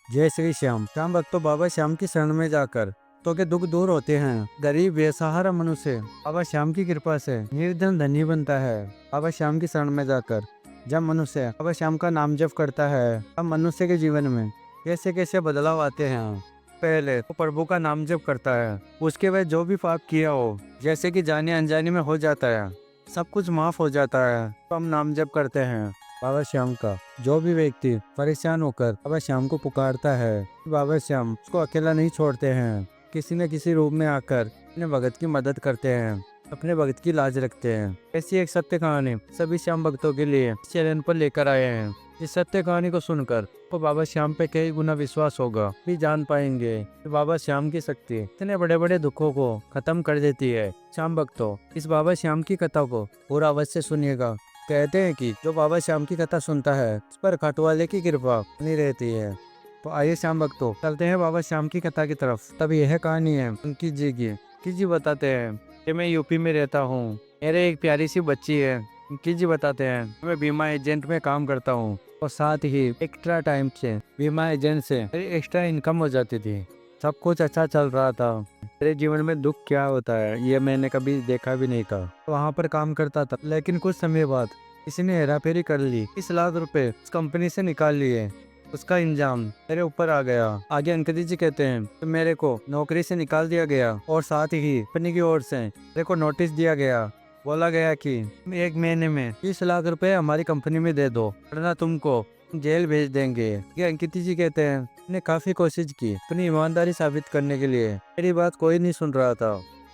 जय श्री श्याम। श्याम भक्तों, बाबा श्याम की शरण में जाकर तो के दुख दूर होते हैं। गरीब बेसहारा मनुष्य बाबा श्याम की कृपा से निर्धन धनी बनता है। बाबा श्याम की शरण में जाकर जब मनुष्य बाबा श्याम का नाम जप करता है, तब मनुष्य के जीवन में कैसे कैसे बदलाव आते हैं। पहले वो प्रभु का नाम जप करता है, उसके बाद जो भी पाप किया हो, जैसे कि जाने अनजाने में हो जाता है, सब कुछ माफ हो जाता है। तो हम नाम जप करते हैं बाबा श्याम का। जो भी व्यक्ति परेशान होकर बाबा श्याम को पुकारता है, बाबा श्याम उसको अकेला नहीं छोड़ते हैं। किसी न किसी रूप में आकर अपने भगत की मदद करते हैं, अपने भगत की लाज रखते हैं। ऐसी एक सत्य कहानी सभी श्याम भक्तों के लिए इस चैनल पर लेकर आए हैं। इस सत्य कहानी को सुनकर तो बाबा श्याम पे कई गुना विश्वास होगा, भी जान पाएंगे कि बाबा श्याम की शक्ति इतने बड़े बड़े दुखों को खत्म कर देती है। श्याम भक्तों, इस बाबा श्याम की कथा को पूरा अवश्य सुनिएगा। कहते हैं कि जो बाबा श्याम की कथा सुनता है, उस पर खटवाले की कृपा बनी रहती है। तो आइए श्याम भक्तों, चलते हैं बाबा श्याम की कथा की तरफ। तब यह कहानी है अंकित जी की। अंकित जी बताते हैं कि मैं यूपी में रहता हूँ, मेरे एक प्यारी सी बच्ची है। अंकित जी बताते हैं मैं बीमा एजेंट में काम करता हूँ और साथ ही एक्स्ट्रा टाइम से बीमा एजेंट से मेरी एक्स्ट्रा इनकम हो जाती थी। सब कुछ अच्छा चल रहा था। मेरे जीवन में दुख क्या होता है ये मैंने कभी देखा भी नहीं था। वहाँ पर काम करता था, लेकिन कुछ समय बाद किसी ने हेराफेरी कर ली। 20 लाख रुपए उस कंपनी से निकाल लिए। उसका इंजाम मेरे ऊपर आ गया। आगे अंकित जी कहते हैं तो मेरे को नौकरी से निकाल दिया गया और साथ ही कंपनी की ओर से मेरे को नोटिस दिया गया। बोला गया कि 1 महीने में 20 लाख रुपए हमारी कंपनी में दे दो, वरना तुमको जेल भेज देंगे। ये अंकित जी कहते हैं मैंने काफी कोशिश की अपनी ईमानदारी साबित करने के लिए, मेरी बात कोई नहीं सुन रहा था।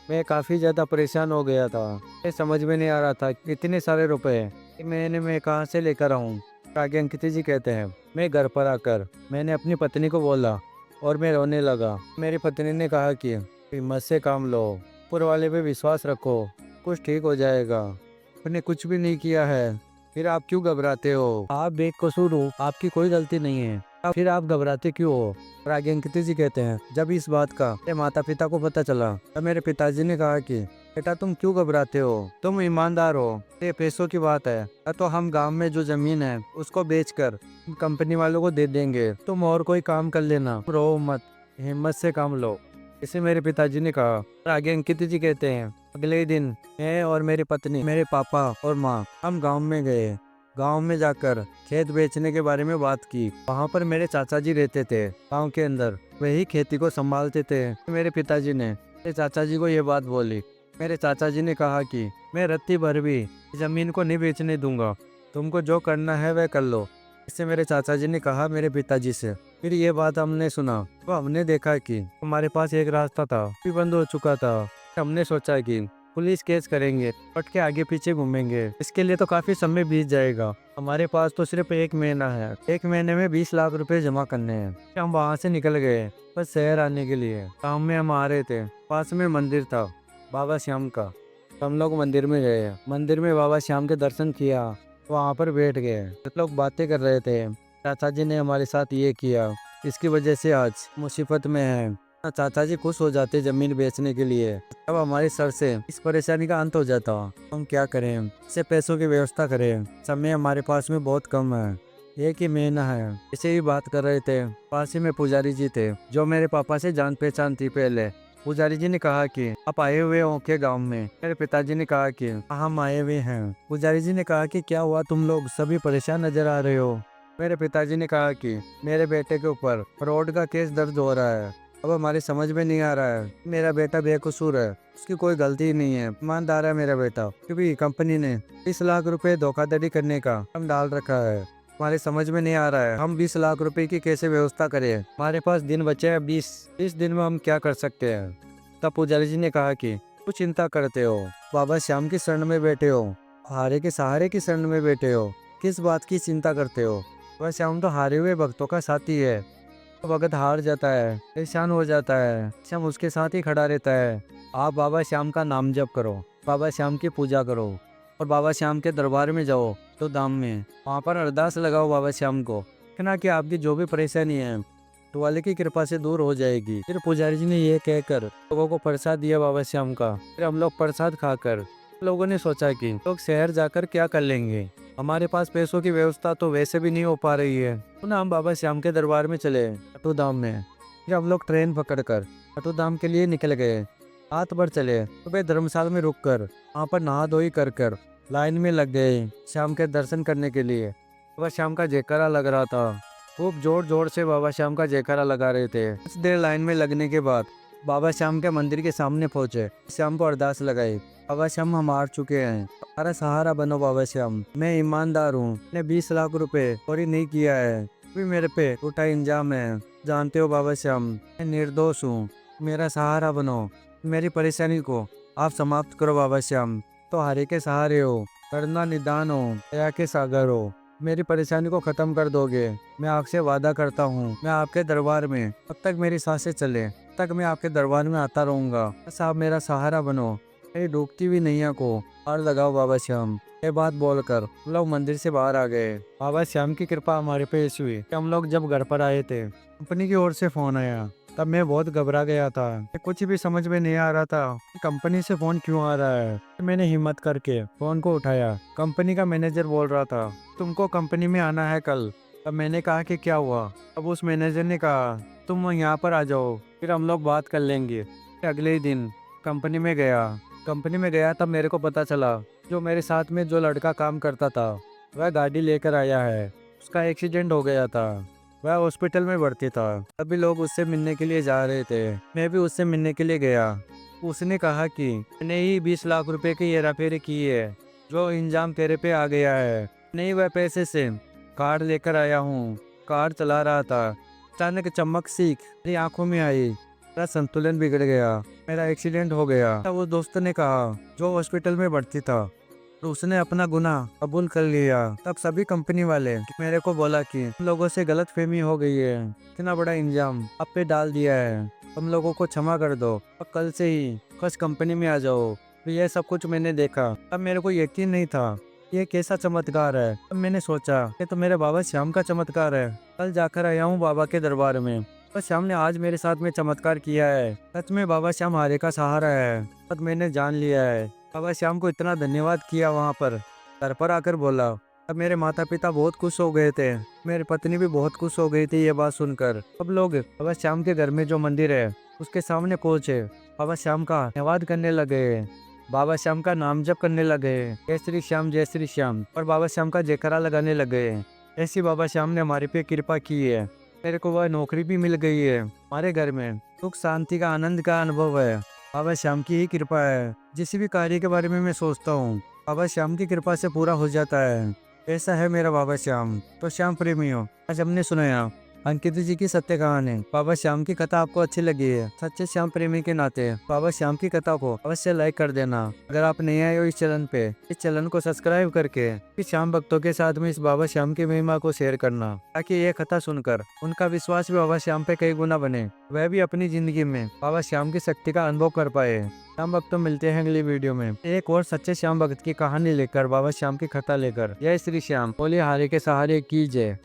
मैं काफी ज्यादा परेशान हो गया था। मैं समझ में नहीं आ रहा था इतने सारे रुपए 1 महीने में कहाँ से लेकर आऊँ। आगे अंकित जी कहते हैं मैं घर पर आकर मैंने अपनी पत्नी को बोला और मैं रोने लगा। मेरी पत्नी ने कहा कि हिम्मत से काम लो, ऊपर वाले पे विश्वास रखो, कुछ ठीक हो जाएगा। आपने कुछ भी नहीं किया है, फिर आप क्यों घबराते हो? आप बेकसूर हो, आपकी कोई गलती नहीं है, फिर आप घबराते क्यों हो? और आगे अंकित जी कहते हैं जब इस बात का मेरे माता पिता को पता चला, तब मेरे पिताजी ने कहा कि बेटा तुम क्यों घबराते हो, तुम ईमानदार हो, ये पैसों की बात है, तो हम गांव में जो जमीन है उसको बेचकर कंपनी वालों को दे देंगे, तुम और कोई काम कर लेना, रो मत, हिम्मत से काम लो, इसे मेरे पिताजी ने कहा। और आगे अंकित जी कहते हैं अगले ही दिन मैं और मेरी पत्नी, मेरे पापा और माँ हम गांव में गए। गांव में जाकर खेत बेचने के बारे में बात की। वहाँ पर मेरे चाचा जी रहते थे गांव के अंदर, वही खेती को संभालते थे। मेरे पिताजी ने मेरे चाचा जी को ये बात बोली। मेरे चाचा जी ने कहा कि मैं रत्ती भर भी जमीन को नहीं बेचने दूंगा, तुमको जो करना है वह कर लो। इससे मेरे चाचा जी ने कहा मेरे पिताजी से। फिर ये बात हमने सुना तो हमने देखा कि हमारे पास एक रास्ता था, भी बंद हो चुका था। हमने सोचा कि पुलिस केस करेंगे, पट के आगे पीछे घूमेंगे, इसके लिए तो काफी समय बीत जाएगा। हमारे पास तो सिर्फ 1 महीना है, 1 महीने में 20 लाख रुपए जमा करने हैं। हम वहाँ से निकल गए बस शहर आने के लिए। गाँव में हम आ रहे थे, पास में मंदिर था बाबा श्याम का। हम लोग मंदिर में गए, मंदिर में बाबा श्याम के दर्शन किया, वहाँ पर बैठ गए। लोग बातें कर रहे थे। चाचा जी ने हमारे साथ ये किया, इसकी वजह से आज मुसीबत में है। चाचा जी खुश हो जाते जमीन बेचने के लिए, अब हमारे सर से इस परेशानी का अंत हो जाता। हम क्या करें, इससे पैसों की व्यवस्था करें, समय हमारे पास में बहुत कम है, 1 ही महीना है। इसे ही बात कर रहे थे, पास ही में पुजारी जी थे जो मेरे पापा से जान पहचान थी पहले। पुजारी जी ने कहा कि आप आए हुए हो के गांव में? मेरे पिताजी ने कहा कि हम आए हुए हैं। पुजारी जी ने कहा कि क्या हुआ, तुम लोग सभी परेशान नजर आ रहे हो? मेरे पिताजी ने कहा कि मेरे बेटे के ऊपर फ्रॉड का केस दर्ज हो रहा है। अब हमारी समझ में नहीं आ रहा है, मेरा बेटा बेकसूर है, उसकी कोई गलती नहीं है, ईमानदार है मेरा बेटा, क्योंकि कंपनी ने 20 लाख रुपए धोखाधड़ी करने का हम डाल रखा है। हमारे समझ में नहीं आ रहा है हम 20 लाख रुपए की कैसे व्यवस्था करें। हमारे पास दिन बचे हैं 20 दिन में हम क्या कर सकते हैं? तब पुजारी जी ने कहा कि कुछ चिंता करते हो, बाबा श्याम की शरण में बैठे हो, हारे के सहारे की शरण में बैठे हो, किस बात की चिंता करते हो? बाबा श्याम तो हारे हुए भक्तों का साथी है। तो भगत हार जाता है, परेशान हो जाता है, श्याम उसके साथ ही खड़ा रहता है। आप बाबा श्याम का नाम जप करो, बाबा श्याम की पूजा करो और बाबा श्याम के दरबार में जाओ तो धाम में, वहाँ पर अरदास लगाओ बाबा श्याम को, कहना कि आपकी जो भी परेशानी है तो वाले की कृपा से दूर हो जाएगी। फिर पुजारी जी ने ये कहकर लोगों को प्रसाद दिया बाबा श्याम का। फिर हम लोग प्रसाद खाकर लोगों ने सोचा कि लोग शहर जाकर क्या कर लेंगे, हमारे पास पैसों की व्यवस्था तो वैसे भी नहीं हो पा रही है, तो ना हम बाबा श्याम के दरबार में चले कठुधाम में। फिर हम लोग ट्रेन पकड़कर कठुधाम के लिए निकल गए। रात भर चले, सुबह धर्मशाला में रुककर वहाँ पर नहा धोई कर लाइन में लग गए श्याम के दर्शन करने के लिए। बाबा श्याम का जयकारा लग रहा था, खूब जोर जोर से बाबा श्याम का जयकारा लगा रहे थे। कुछ देर लाइन में लगने के बाद बाबा श्याम के मंदिर के सामने पहुंचे। श्याम को अरदास लगाई, बाबा श्याम हम हार चुके हैं, हमारा सहारा बनो बाबा श्याम। मैं ईमानदार हूँ, मैंने 20 लाख रुपए चोरी नहीं किया है, भी मेरे पे उठा इंजाम है। जानते हो बाबा श्याम, मैं निर्दोष हूँ, मेरा सहारा बनो, मेरी परेशानी को आप समाप्त करो बाबा श्याम। तो हारे के सहारे हो, करुणा निदान हो, दया के सागर हो, मेरी परेशानी को खत्म कर दोगे। मैं आपसे वादा करता हूँ, मैं आपके दरबार में अब तक मेरी सांसें चले तक मैं आपके दरबार में आता रहूंगा। बस आप मेरा सहारा बनो, मेरी डूबती हुई नैया को पार लगाओ बाबा श्याम। ये बात बोलकर हम लोग मंदिर से बाहर आ गए। बाबा श्याम की कृपा हमारे पे ऐसी हुई कि हम लोग जब घर पर आए थे, कंपनी की ओर से फोन आया। तब मैं बहुत घबरा गया था, कुछ भी समझ में नहीं आ रहा था कि कंपनी से फोन क्यों आ रहा है। मैंने हिम्मत करके फोन को उठाया। कंपनी का मैनेजर बोल रहा था, तुमको कंपनी में आना है कल। अब मैंने कहा कि क्या हुआ। अब उस मैनेजर ने कहा, तुम यहाँ पर आ जाओ, फिर हम लोग बात कर लेंगे। अगले ही दिन कंपनी में गया तब मेरे को पता चला जो मेरे साथ में जो लड़का काम करता था वह गाड़ी लेकर आया है, उसका एक्सीडेंट हो गया था, वह हॉस्पिटल में भर्ती था। सभी लोग उससे मिलने के लिए जा रहे थे, मैं भी उससे मिलने के लिए गया। उसने कहा कि मैंने ही 20 लाख रुपए की हेराफेरी की है, जो इंजाम तेरे पे आ गया है। नहीं, वह पैसे से कार लेकर आया हूँ, कार चला रहा था, अचानक चमक सी मेरी आंखों में आई, मेरा संतुलन बिगड़ गया, मेरा एक्सीडेंट हो गया। तब वो दोस्त ने कहा जो हॉस्पिटल में भर्ती था, तो उसने अपना गुनाह कबूल कर लिया। तब सभी कंपनी वाले मेरे को बोला कि तुम लोगों से गलतफहमी हो गई है, इतना बड़ा इंजाम आप पे डाल दिया है, तुम लोगों को क्षमा कर दो और कल से ही खुश कंपनी में आ जाओ। तो यह सब कुछ मैंने देखा, तब मेरे को यकीन नहीं था ये कैसा चमत्कार है। तब मैंने सोचा ये तो मेरे बाबा श्याम का चमत्कार है। कल जाकर आया हूँ बाबा के दरबार में, बाबा श्याम ने आज मेरे साथ में चमत्कार किया है। सच में बाबा श्याम हारे का सहारा है, तब मैंने जान लिया है। बाबा श्याम को इतना धन्यवाद किया, वहाँ पर घर पर आकर बोला। अब मेरे माता पिता बहुत खुश हो गए थे, मेरी पत्नी भी बहुत खुश हो गई थी ये बात सुनकर। सब लोग बाबा श्याम के घर में जो मंदिर है उसके सामने पहुंचे, बाबा श्याम का धन्यवाद करने लगे, बाबा श्याम का नाम जप करने लगे, जय श्री श्याम, और बाबा श्याम का जयकारा लगाने लगे। ऐसी बाबा श्याम ने हमारे पे कृपा की है, मेरे को वह नौकरी भी मिल गई है, हमारे घर में सुख शांति का आनंद का अनुभव है। बाबा श्याम की ही कृपा है, जिस भी कार्य के बारे में मैं सोचता हूँ बाबा श्याम की कृपा से पूरा हो जाता है। ऐसा है मेरा बाबा श्याम। तो श्याम प्रेमियों, आज हमने सुनाया अंकित जी की सत्य कहानी। बाबा श्याम की कथा आपको अच्छी लगी है, सच्चे श्याम प्रेमी के नाते बाबा श्याम की कथा को अवश्य लाइक कर देना। अगर आप नए आए हो इस चैनल पे, इस चैनल को सब्सक्राइब करके इस श्याम भक्तों के साथ में इस बाबा श्याम की महिमा को शेयर करना, ताकि ये कथा सुनकर उनका विश्वास भी बाबा श्याम पे कई गुना बने, वह भी अपनी जिंदगी में बाबा श्याम की शक्ति का अनुभव कर पाए। श्याम भक्तों, मिलते हैं अगली वीडियो में एक और सच्चे श्याम भक्त की कहानी लेकर, बाबा श्याम की कथा लेकर। जय श्री श्याम, बोले हारे के सहारे की जय।